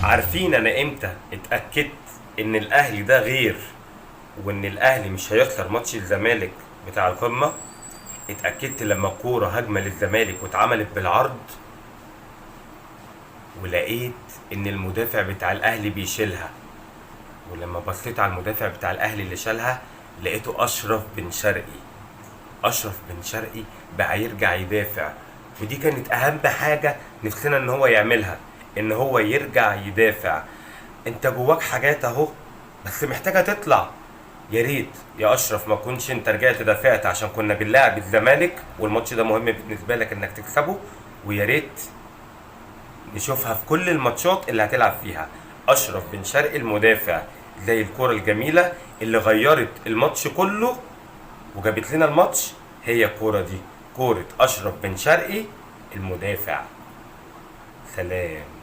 عارفين انا امتى اتأكدت ان الاهلي ده غير، وان الاهلي مش هيخسر ماتش الزمالك بتاع القمة؟ اتأكدت لما الكورة هجمة للزمالك واتعملت بالعرض، ولقيت ان المدافع بتاع الاهلي بيشيلها. ولما بصيت على المدافع بتاع الاهلي اللي شالها، لقيته اشرف بن شرقي. اشرف بن شرقي بقى يرجع يدافع، ودي كانت اهم حاجة نفسنا ان هو يعملها، ان هو يرجع يدافع. انت جواك حاجات اهو، بس محتاجة تطلع. يا ريت يا اشرف ما كنتش انت رجعت دافعت، عشان كنا بنلاعب الزمالك والماتش ده مهم بالنسبة لك انك تكسبه. ويا ريت نشوفها في كل الماتشات اللي هتلعب فيها. اشرف بن شرقي المدافع، زي الكرة الجميلة اللي غيرت الماتش كله وجابت لنا الماتش، هي الكورة دي، كورة اشرف بن شرقي المدافع. سلام.